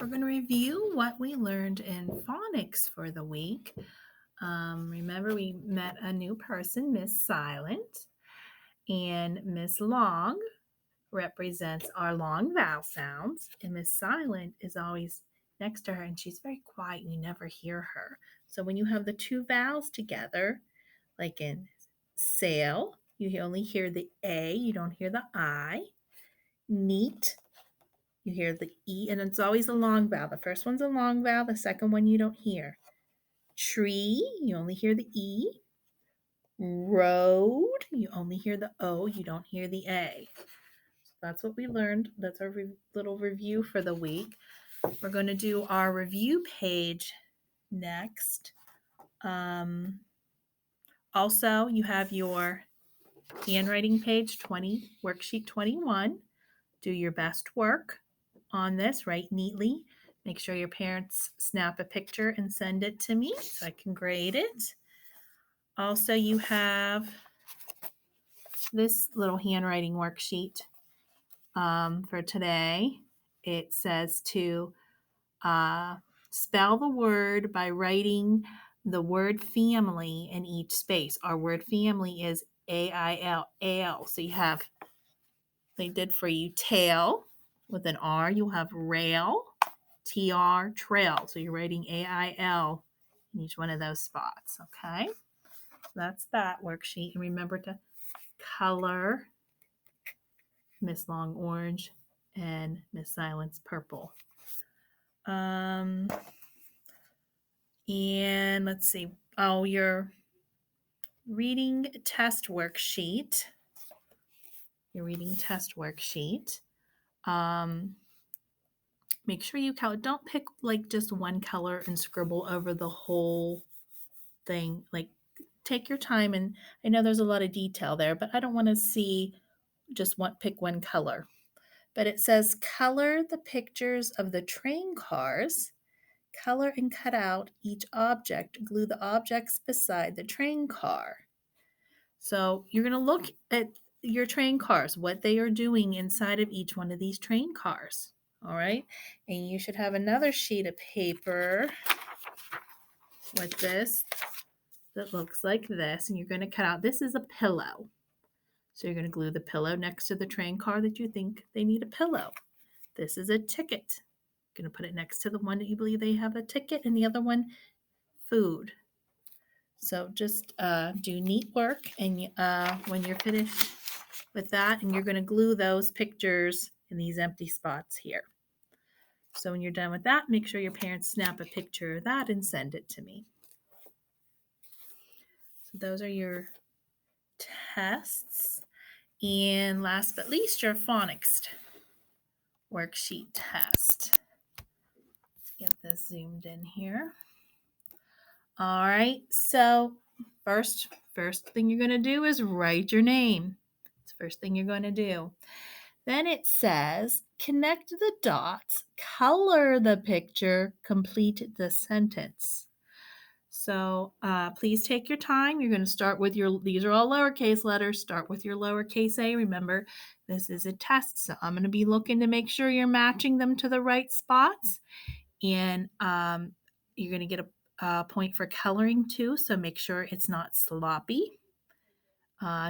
we're going to review what we learned in phonics for the week. Remember, we met a new person, Miss Silent, and Miss Long represents our long vowel sounds, and Miss Silent is always next to her, and she's very quiet. You never hear her. So when you have the two vowels together, like in sail, you only hear the A, you don't hear the I. Neat, you hear the E, and it's always a long vowel. The first one's a long vowel, the second one you don't hear. Tree, you only hear the E. Road, you only hear the O, you don't hear the A. That's what we learned. That's our little review for the week. We're going to do our review page next. Also, you have your handwriting page 20, worksheet 21. Do your best work on this, write neatly. Make sure your parents snap a picture and send it to me so I can grade it. Also, you have this little handwriting worksheet for today. It says to spell the word by writing the word family in each space. Our word family is A-I-L. So you have, they did for you, tail with an R. You'll have rail, T-R, trail. So you're writing A-I-L in each one of those spots, okay? That's that worksheet. And remember to color Miss Long orange and Miss Silence purple. And let's see. Oh, your reading test worksheet. Your reading test worksheet. Make sure you count. Don't pick like just one color and scribble over the whole thing. Like, take your time, and I know there's a lot of detail there, but I don't want to see just pick one color. But it says color the pictures of the train cars. Color and cut out each object. Glue the objects beside the train car. So you're going to look at your train cars, what they are doing inside of each one of these train cars. All right. And you should have another sheet of paper with this that looks like this. And you're going to cut out, this is a pillow. So you're going to glue the pillow next to the train car that you think they need a pillow. This is a ticket. You're going to put it next to the one that you believe they have a ticket, and the other one, food. So just do neat work, and when you're finished with that, and you're going to glue those pictures in these empty spots here. So when you're done with that, make sure your parents snap a picture of that and send it to me. So those are your tests. And last but least, your phonics worksheet test. Let's get this zoomed in here. All right, so first thing you're going to do is write your name. It's the first thing you're going to do. Then it says, connect the dots, color the picture, complete the sentence. So please take your time. You're going to start with these are all lowercase letters. Start with your lowercase a. Remember, this is a test, so I'm going to be looking to make sure you're matching them to the right spots. And you're going to get a point for coloring too, so make sure it's not sloppy.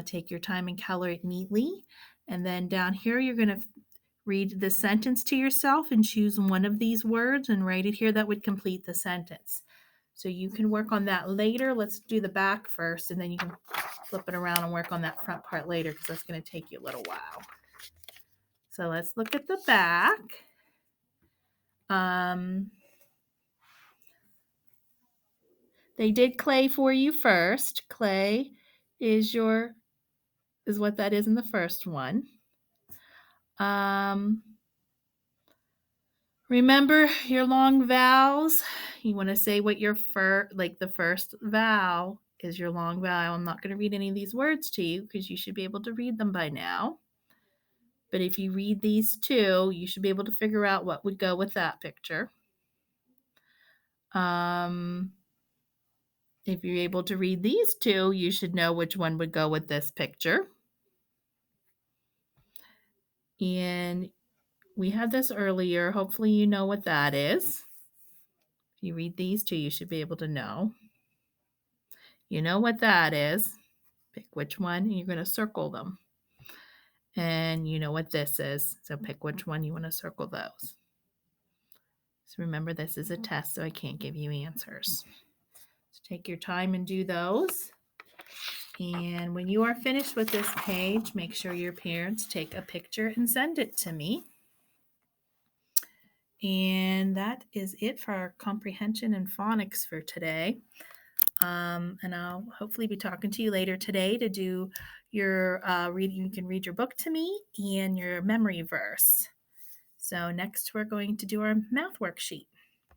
Take your time and color it neatly. And then down here, you're going to read the sentence to yourself and choose one of these words and write it here. That would complete the sentence. So you can work on that later. Let's do the back first, and then you can flip it around and work on that front part later, because that's going to take you a little while. So let's look at the back. They did clay for you first. Clay is what that is in the first one. Remember your long vowels. You want to say what your the first vowel is your long vowel. I'm not going to read any of these words to you because you should be able to read them by now. But if you read these two, you should be able to figure out what would go with that picture. If you're able to read these two, you should know which one would go with this picture. And we had this earlier. Hopefully you know what that is. If you read these two, you should be able to know. You know what that is. Pick which one, and you're going to circle them. And you know what this is, so pick which one you want to circle those. So remember, this is a test, so I can't give you answers. So take your time and do those. And when you are finished with this page, make sure your parents take a picture and send it to me. And that is it for our comprehension and phonics for today. And I'll hopefully be talking to you later today to do your reading. You can read your book to me and your memory verse. So next we're going to do our math worksheet.